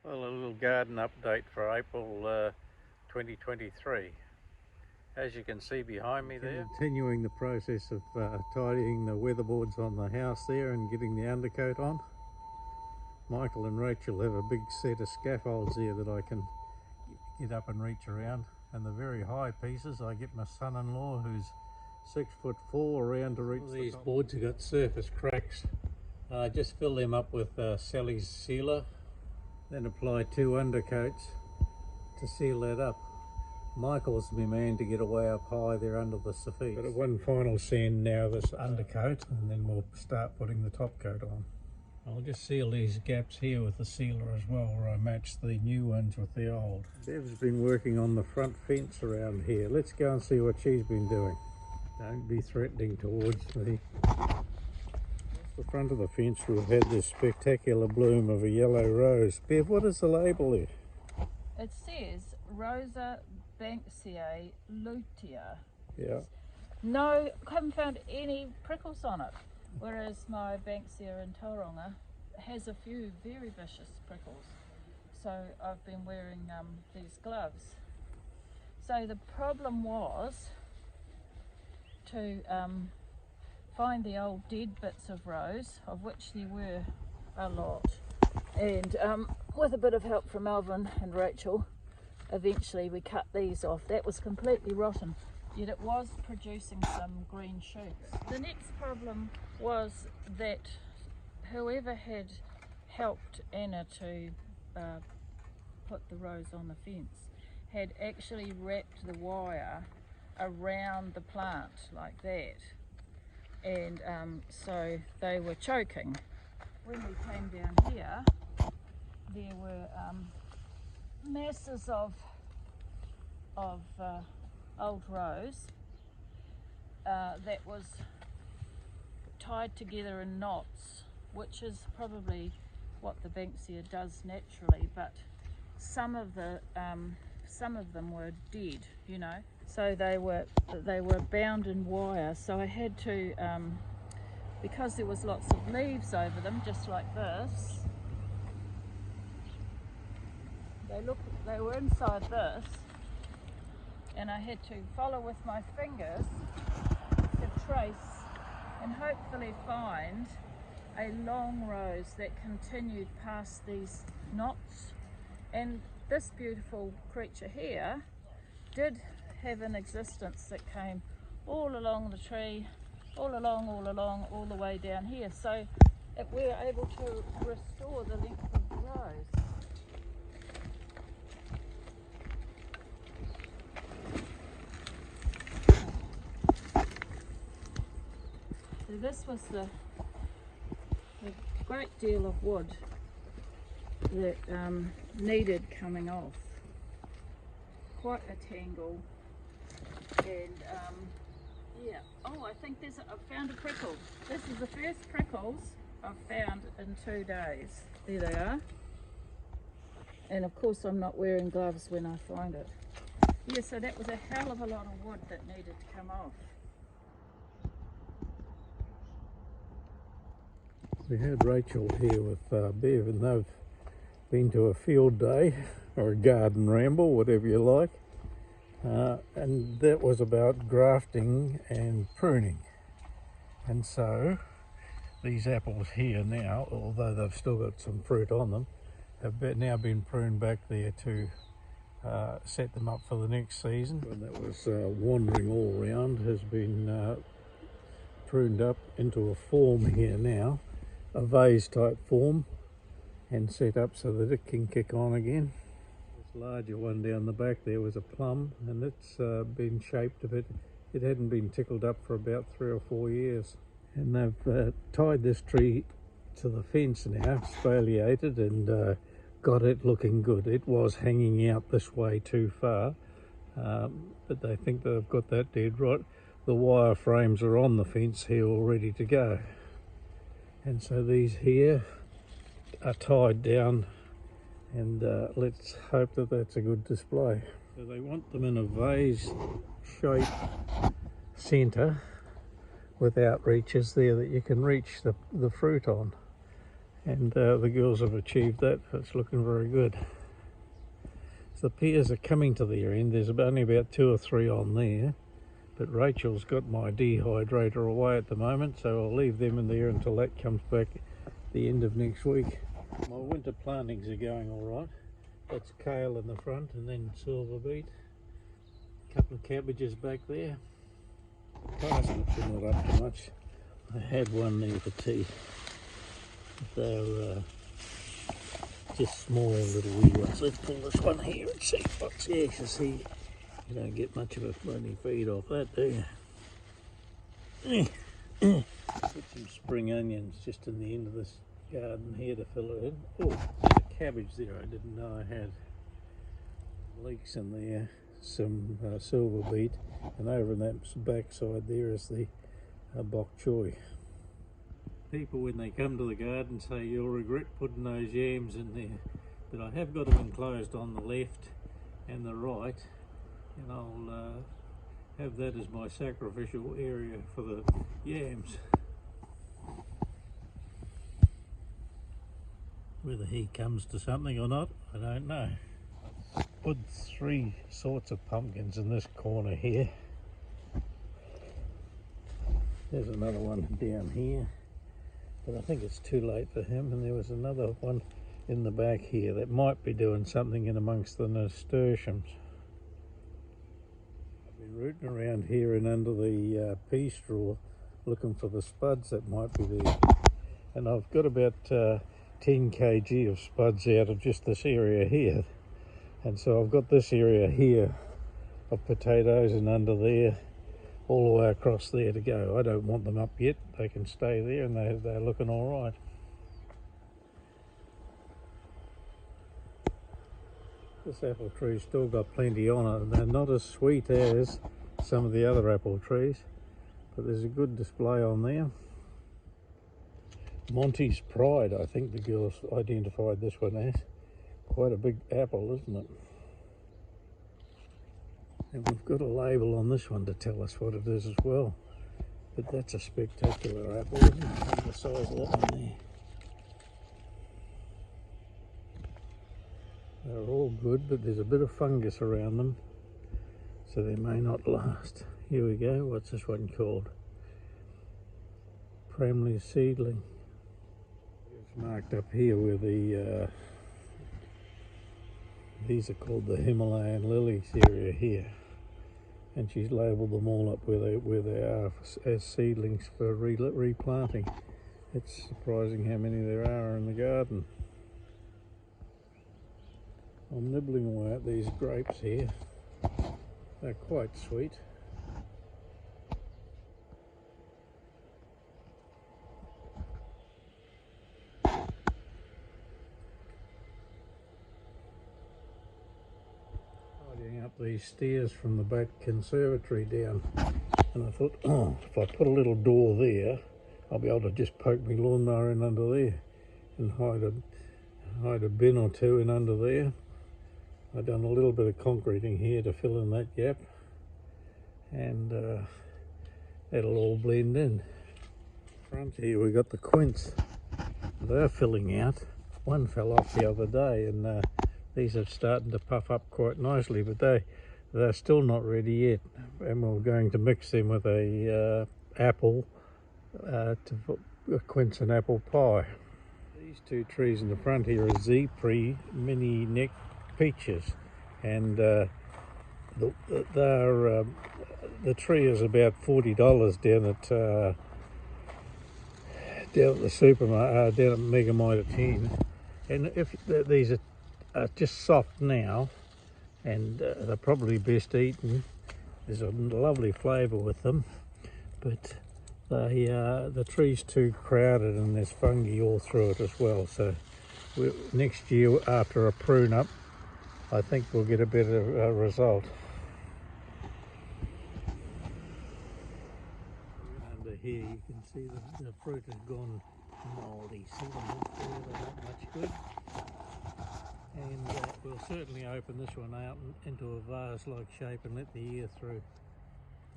Well, a little garden update for April 2023. As you can see behind me there, continuing the process of tidying the weatherboards on the house there and getting the undercoat on. Michael and Rachel have a big set of scaffolds there that I can get up and reach around, and the very high pieces I get my son-in-law, who's 6'4", around to reach. These boards have got surface cracks. I just fill them up with Sally's sealer, then apply 2 undercoats to seal that up. Michael's my man to get away up high there under the soffit. But one final sand now, this undercoat, and then we'll start putting the top coat on. I'll just seal these gaps here with the sealer as well, where I match the new ones with the old. Bev's been working on the front fence around here. Let's go and see what she's been doing. Don't be threatening towards me. The front of the fence, we've had this spectacular bloom of a yellow rose. Bev, what is the label there? It says Rosa Banksiae lutea. Yeah. No, haven't found any prickles on it, whereas my Banksia in Tauranga has a few very vicious prickles. So I've been wearing these gloves. So the problem was to find the old dead bits of rose, of which there were a lot, and with a bit of help from Alvin and Rachel, eventually we cut these off. That was completely rotten, yet it was producing some green shoots. The next problem was that whoever had helped Anna to put the rose on the fence had actually wrapped the wire around the plant like that, and so they were choking. When we came down here, there were masses of old rose that was tied together in knots, which is probably what the Banksia does naturally, but some of them were dead, you know. So they were bound in wire. So I had to, because there was lots of leaves over them, just like this. They were inside this, and I had to follow with my fingers to trace and hopefully find a long rose that continued past these knots. And this beautiful creature here did have an existence that came all along the tree, all along, all the way down here. So we were able to restore the length of the rose. So this was the great deal of wood that needed coming off. Quite a tangle, and yeah. Oh, I think I found a prickle. This is the first prickles I've found in 2 days. There they are. And of course I'm not wearing gloves when I find it. Yeah, so that was a hell of a lot of wood that needed to come off. We had Rachel here with Bev, and they've been to a field day or a garden ramble, whatever you like, and that was about grafting and pruning. And so these apples here now, although they've still got some fruit on them, have now been pruned back there to set them up for the next season. And that was wandering all around has been pruned up into a form here now, a vase type form, and set up so that it can kick on again. This larger one down the back there was a plum, and it's been shaped a bit. It hadn't been tickled up for about 3 or 4 years. And they've tied this tree to the fence now, spoliated, and got it looking good. It was hanging out this way too far, but they think they've got that dead right. The wire frames are on the fence here all ready to go. And so these here are tied down, and let's hope that that's a good display. So they want them in a vase shape centre with outreaches there that you can reach the fruit on. and the girls have achieved that. It's looking very good. So the pears are coming to their end. There's only about 2 or 3 on there, but Rachel's got my dehydrator away at the moment, so I'll leave them in there until that comes back the end of next week. My winter plantings are going all right. That's kale in the front, and then silver beet. A couple of cabbages back there. Parsnips are not up to much. I had one there for tea. They're just small little wee ones. Let's pull this one here and see what's the ashes here. You don't get much of a bloody feed off that, do you? Put some spring onions just in the end of this garden here to fill it in. Oh, there's a cabbage there I didn't know I had. Leeks in there, some silver beet, and over in that backside there is the bok choy. People, when they come to the garden, say you'll regret putting those yams in there, but I have got them enclosed on the left and the right, and I'll have that as my sacrificial area for the yams. Whether he comes to something or not, I don't know. Put 3 sorts of pumpkins in this corner here. There's another one down here, but I think it's too late for him. And there was another one in the back here that might be doing something in amongst the nasturtiums. I've been rooting around here and under the pea straw looking for the spuds that might be there. And I've got about 10 kg of spuds out of just this area here. And so I've got this area here of potatoes, and under there, all the way across there to go. I don't want them up yet. They can stay there, and they're looking all right. This apple tree's still got plenty on it, and they're not as sweet as some of the other apple trees, but there's a good display on there. Monty's Pride, I think the girls identified this one as. Quite a big apple, isn't it? And we've got a label on this one to tell us what it is as well. But that's a spectacular apple, isn't it? Look at the size of that one there. They're all good, but there's a bit of fungus around them, so they may not last. Here we go. What's this one called? Bramley seedling. It's marked up here where the these are called the Himalayan lilies area here, and she's labelled them all up where they are as seedlings for replanting. It's surprising how many there are in the garden. I'm nibbling away at these grapes here. They're quite sweet. Up these stairs from the back conservatory down, and I thought, oh, if I put a little door there, I'll be able to just poke my lawnmower in under there and hide a bin or 2 in under there. I've done a little bit of concreting here to fill in that gap, and that'll all blend in. Front here we got the quince. They're filling out. One fell off the other day, and these are starting to puff up quite nicely, but they're still not ready yet, and we're going to mix them with a apple to a quince and apple pie. These 2 trees in the front here are Zepri mini neck peaches, and the tree is about $40 down at the supermarket, down at Mega Mitre 10. And if these are just soft now, and they're probably best eaten. There's a lovely flavour with them, but the tree's too crowded and there's fungi all through it as well. So next year, after a prune up, I think we'll get a better result. Under here you can see the fruit has gone mouldy. See them up there, they're not much good. And we'll certainly open this one out into a vase-like shape and let the air through,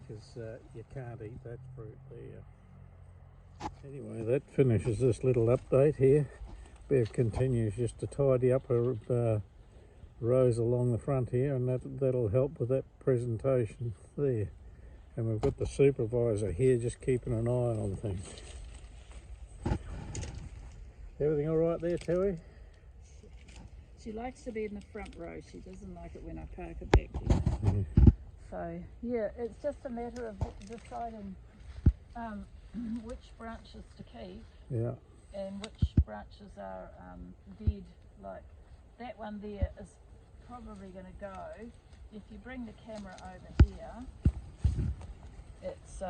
because you can't eat that fruit there. Anyway, that finishes this little update here. Bev continues just to tidy up her rows along the front here, and that'll help with that presentation there. And we've got the supervisor here just keeping an eye on things. Everything all right there, Terry? She likes to be in the front row. She doesn't like it when I park her back here. So yeah, it's just a matter of deciding which branches to keep. Yeah. And which branches are dead. Like that one there is probably going to go. If you bring the camera over here, it's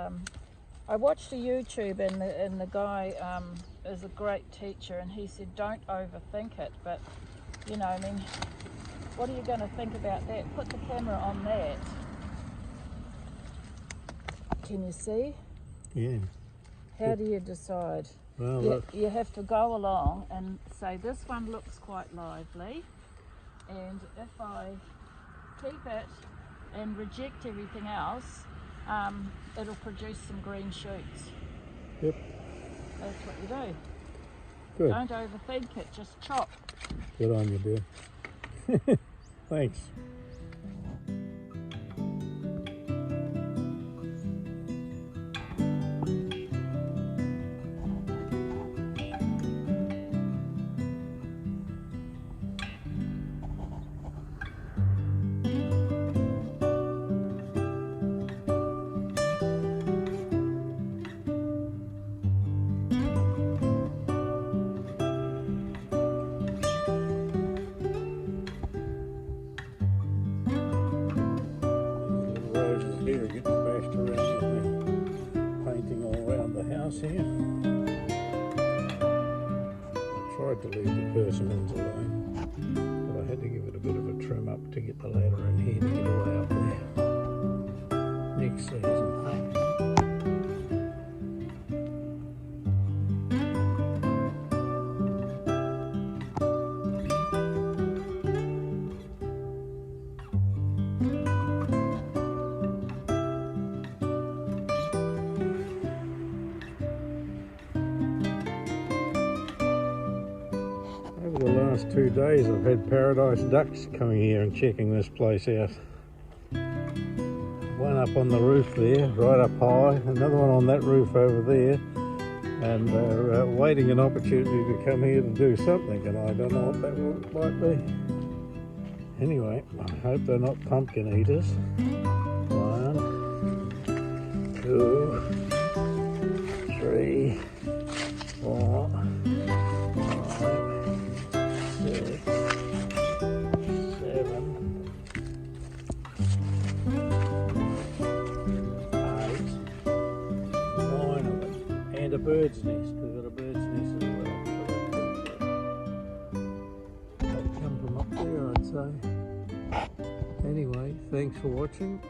I watched a YouTube and the guy is a great teacher, and he said don't overthink it, but you know, I mean, what are you going to think about that? Put the camera on that. Can you see? Yeah. How do you decide? Well, you have to go along and say this one looks quite lively, and if I keep it and reject everything else, it'll produce some green shoots. Yep. That's what you do. Good. Don't overthink it, just chop. Good on you, dear. Thanks. Here getting bashed around with me painting all around the house here. I tried to leave the persimmons alone, but I had to give it a bit of a trim up to get the ladder in here to get away up there. Next season, hey? Over the last 2 days I've had paradise ducks coming here and checking this place out. One up on the roof there, right up high, another one on that roof over there, and they're waiting an opportunity to come here to do something, and I don't know what that might be. Anyway, I hope they're not pumpkin eaters. 1, 2, 3, 4, 5, 6, 7, 8, 9 of them, and a bird's nest. We've got a bird's nest as well. They come from up there, I'd say. Anyway, thanks for watching.